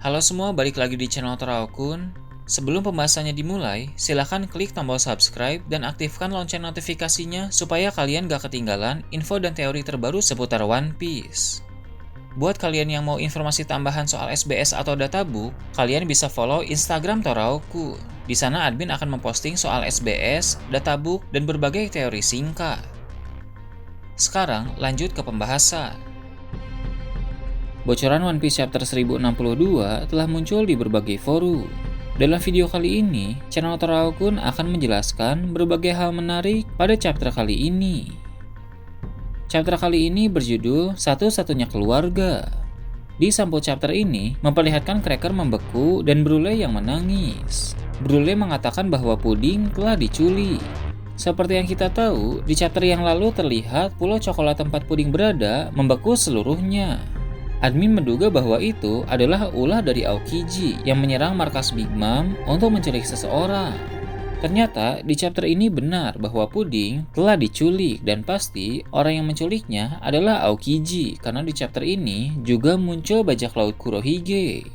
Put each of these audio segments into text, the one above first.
Halo semua, balik lagi di channel Teraokun. Sebelum pembahasannya dimulai, silahkan klik tombol subscribe dan aktifkan lonceng notifikasinya supaya kalian gak ketinggalan info dan teori terbaru seputar One Piece. Buat kalian yang mau informasi tambahan soal SBS atau databook, kalian bisa follow Instagram Toraokun. Di sana admin akan memposting soal SBS, databook, dan berbagai teori singkat. Sekarang lanjut ke pembahasan. Bocoran One Piece Chapter 1062 telah muncul di berbagai forum. Dalam video kali ini, channel Teraokun akan menjelaskan berbagai hal menarik pada chapter kali ini. Chapter kali ini berjudul Satu-Satunya Keluarga. Di sampul chapter ini, memperlihatkan Cracker membeku dan Brule yang menangis. Brule mengatakan bahwa Puding telah diculik. Seperti yang kita tahu, di chapter yang lalu terlihat pulau coklat tempat Puding berada membeku seluruhnya. Admin menduga bahwa itu adalah ulah dari Aokiji yang menyerang markas Big Mom untuk menculik seseorang. Ternyata di chapter ini benar bahwa Puding telah diculik dan pasti orang yang menculiknya adalah Aokiji karena di chapter ini juga muncul bajak laut Kurohige.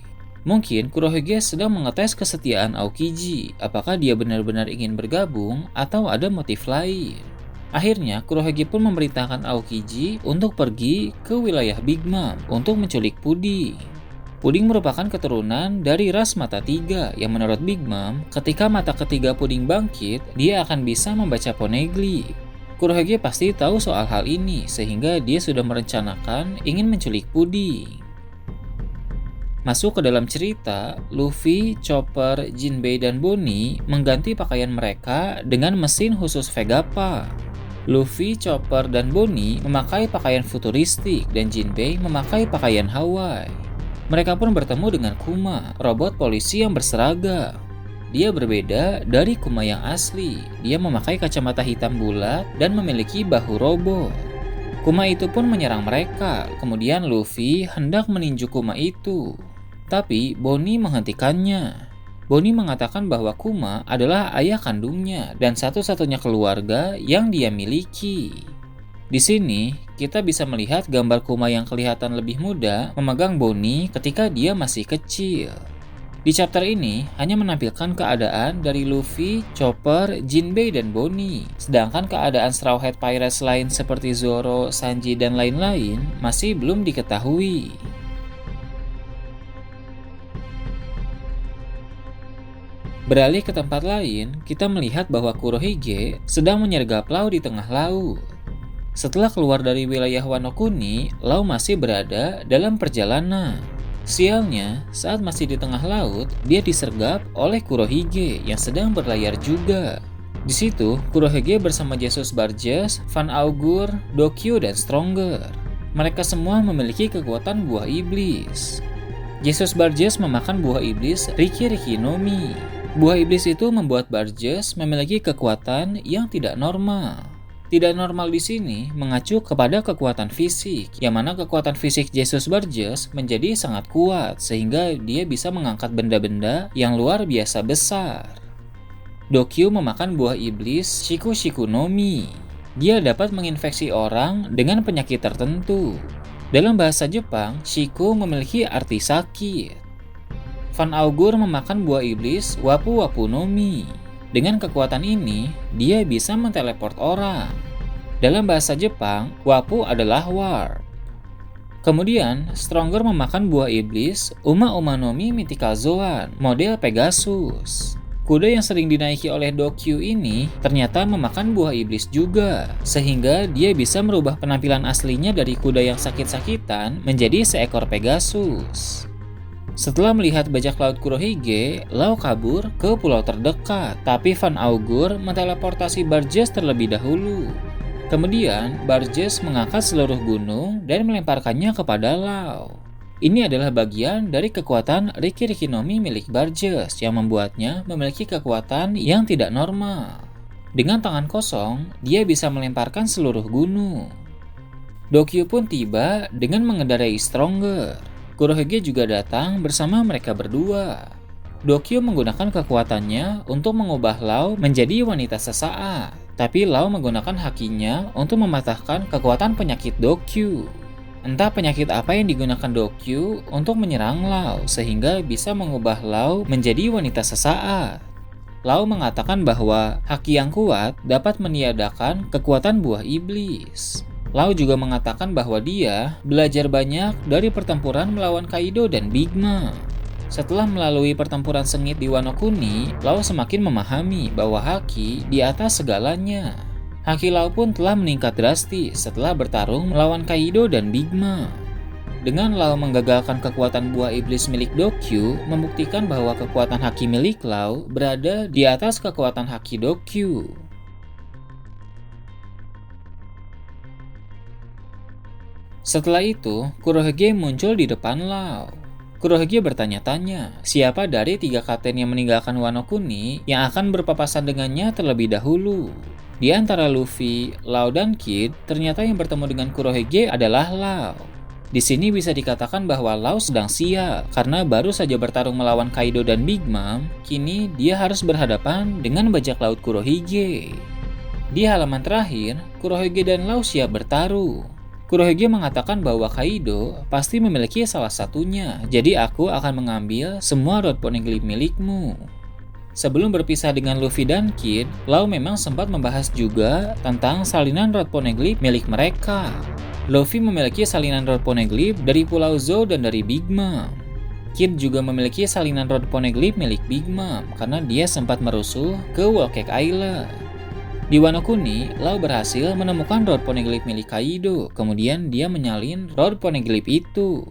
Mungkin Kurohige sedang mengetes kesetiaan Aokiji, apakah dia benar-benar ingin bergabung atau ada motif lain. Akhirnya, Kurohige pun memerintahkan Aokiji untuk pergi ke wilayah Big Mom untuk menculik Puding. Puding merupakan keturunan dari ras mata tiga yang menurut Big Mom, ketika mata ketiga Puding bangkit, dia akan bisa membaca poneglyph. Kurohige pasti tahu soal hal ini, sehingga dia sudah merencanakan ingin menculik Puding. Masuk ke dalam cerita, Luffy, Chopper, Jinbei, dan Bonnie mengganti pakaian mereka dengan mesin khusus Vegapunk. Luffy, Chopper, dan Bonnie memakai pakaian futuristik dan Jinbei memakai pakaian Hawaii. Mereka pun bertemu dengan Kuma, robot polisi yang berseragam. Dia berbeda dari Kuma yang asli. Dia memakai kacamata hitam bulat dan memiliki bahu robot. Kuma itu pun menyerang mereka. Kemudian Luffy hendak meninju Kuma itu. Tapi Bonnie menghentikannya. Bonnie mengatakan bahwa Kuma adalah ayah kandungnya dan satu-satunya keluarga yang dia miliki. Di sini, kita bisa melihat gambar Kuma yang kelihatan lebih muda memegang Bonnie ketika dia masih kecil. Di chapter ini, hanya menampilkan keadaan dari Luffy, Chopper, Jinbei, dan Bonnie. Sedangkan keadaan Straw Hat Pirates lain seperti Zoro, Sanji, dan lain-lain masih belum diketahui. Beralih ke tempat lain, kita melihat bahwa Kurohige sedang menyergap Lau di tengah laut. Setelah keluar dari wilayah Wano Kuni, Lau masih berada dalam perjalanan. Sialnya, saat masih di tengah laut, dia disergap oleh Kurohige yang sedang berlayar juga. Di situ, Kurohige bersama Jesus Barges, Van Augur, Dokyo, dan Stronger. Mereka semua memiliki kekuatan buah iblis. Jesus Barges memakan buah iblis Riki Riki no Mi. Buah iblis itu membuat Barges memiliki kekuatan yang tidak normal. Tidak normal di sini mengacu kepada kekuatan fisik, yang mana kekuatan fisik Jesus Barges menjadi sangat kuat sehingga dia bisa mengangkat benda-benda yang luar biasa besar. Dokyo memakan buah iblis Shiku Shiku no Mi. Dia dapat menginfeksi orang dengan penyakit tertentu. Dalam bahasa Jepang, Shiku memiliki arti sakit. Van Augur memakan buah iblis Wapu Wapu no Mi. Dengan kekuatan ini, dia bisa menteleport orang. Dalam bahasa Jepang, Wapu adalah warp. Kemudian, Stronger memakan buah iblis Uma Uma no Mi Mythical Zoan, model Pegasus. Kuda yang sering dinaiki oleh Dokyo ini ternyata memakan buah iblis juga, sehingga dia bisa merubah penampilan aslinya dari kuda yang sakit-sakitan menjadi seekor Pegasus. Setelah melihat bajak laut Kurohige, Lau kabur ke pulau terdekat, tapi Van Augur menteleportasi Barges terlebih dahulu. Kemudian, Barges mengangkat seluruh gunung dan melemparkannya kepada Lau. Ini adalah bagian dari kekuatan Riki Riki no Mi milik Barges yang membuatnya memiliki kekuatan yang tidak normal. Dengan tangan kosong, dia bisa melemparkan seluruh gunung. Dokyo pun tiba dengan mengendarai Stronger. Kurohige juga datang bersama mereka berdua. Dokyo menggunakan kekuatannya untuk mengubah Lau menjadi wanita sesaat, tapi Lau menggunakan hakinya untuk mematahkan kekuatan penyakit Dokyo. Entah penyakit apa yang digunakan Dokyu untuk menyerang Lau sehingga bisa mengubah Lau menjadi wanita sesaat. Lau mengatakan bahwa haki yang kuat dapat meniadakan kekuatan buah iblis. Lau juga mengatakan bahwa dia belajar banyak dari pertempuran melawan Kaido dan Big Mom. Setelah melalui pertempuran sengit di Wano Kuni, Lau semakin memahami bahwa haki di atas segalanya. Haki Lau pun telah meningkat drastis setelah bertarung melawan Kaido dan Big Mom. Dengan Lau menggagalkan kekuatan buah iblis milik Dokyu, membuktikan bahwa kekuatan haki milik Lau berada di atas kekuatan haki Dokyu. Setelah itu, Kurohige muncul di depan Lau. Kurohige bertanya-tanya, siapa dari 3 kapten yang meninggalkan Wano Kuni yang akan berpapasan dengannya terlebih dahulu. Di antara Luffy, Lau, dan Kid, ternyata yang bertemu dengan Kurohige adalah Lau. Di sini bisa dikatakan bahwa Lau sedang sial, karena baru saja bertarung melawan Kaido dan Big Mom, kini dia harus berhadapan dengan bajak laut Kurohige. Di halaman terakhir, Kurohige dan Lau siap bertarung. Kurohige mengatakan bahwa Kaido pasti memiliki salah satunya, jadi aku akan mengambil semua Rod Poneglyph milikmu. Sebelum berpisah dengan Luffy dan Kid, Lau memang sempat membahas juga tentang salinan Rod Poneglyph milik mereka. Luffy memiliki salinan Rod Poneglyph dari Pulau Zou dan dari Big Mom. Kid juga memiliki salinan Rod Poneglyph milik Big Mom karena dia sempat merusuh ke Whole Cake Island. Di Wano Kuni, Lau berhasil menemukan Rod Poneglyph milik Kaido, kemudian dia menyalin Rod Poneglyph itu.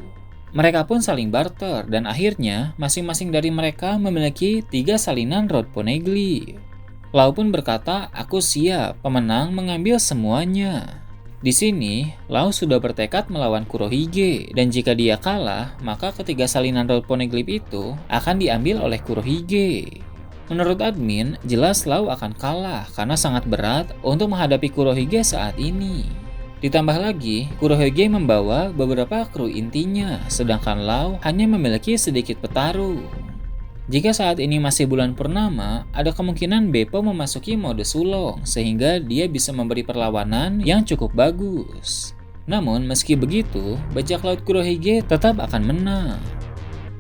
Mereka pun saling barter dan akhirnya masing-masing dari mereka memiliki 3 salinan Rod Poneglyph. Lau pun berkata, aku siap, pemenang mengambil semuanya. Di sini, Lau sudah bertekad melawan Kurohige dan jika dia kalah, maka ketiga salinan Rod Poneglyph itu akan diambil oleh Kurohige. Menurut admin, jelas Lau akan kalah karena sangat berat untuk menghadapi Kurohige saat ini. Ditambah lagi, Kurohige membawa beberapa kru intinya, sedangkan Lau hanya memiliki sedikit petarung. Jika saat ini masih bulan purnama, ada kemungkinan Beppo memasuki mode sulong, sehingga dia bisa memberi perlawanan yang cukup bagus. Namun, meski begitu, bajak laut Kurohige tetap akan menang.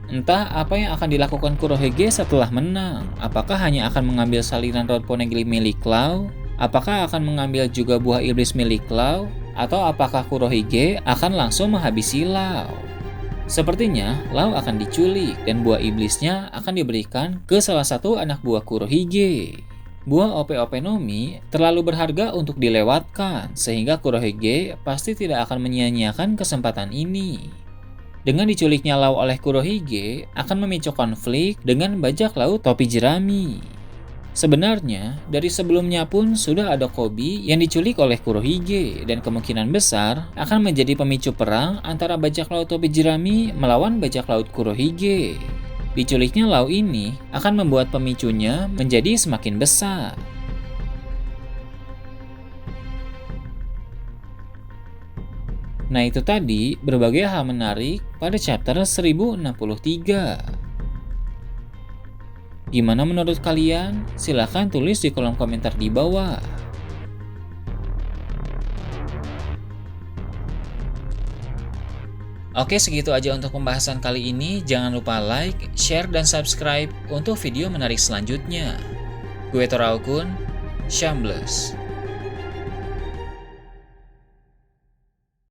Entah apa yang akan dilakukan Kurohige setelah menang, apakah hanya akan mengambil salinan Rod Poneglyph milik Lau, apakah akan mengambil juga buah iblis milik Lau, atau apakah Kurohige akan langsung menghabisi Lau. Sepertinya Lau akan diculik dan buah iblisnya akan diberikan ke salah satu anak buah Kurohige. Buah Ope-Ope no Mi terlalu berharga untuk dilewatkan, sehingga Kurohige pasti tidak akan menyia-nyiakan kesempatan ini. Dengan diculiknya Lau oleh Kurohige akan memicu konflik dengan bajak laut topi jerami. Sebenarnya, dari sebelumnya pun sudah ada Koby yang diculik oleh Kurohige dan kemungkinan besar akan menjadi pemicu perang antara bajak laut topi jerami melawan bajak laut Kurohige. Diculiknya Lau ini akan membuat pemicunya menjadi semakin besar. Nah itu tadi berbagai hal menarik pada chapter 1063. Gimana menurut kalian? Silahkan tulis di kolom komentar di bawah. Oke, segitu aja untuk pembahasan kali ini. Jangan lupa like, share, dan subscribe untuk video menarik selanjutnya. Gue Toraokun, Shambles.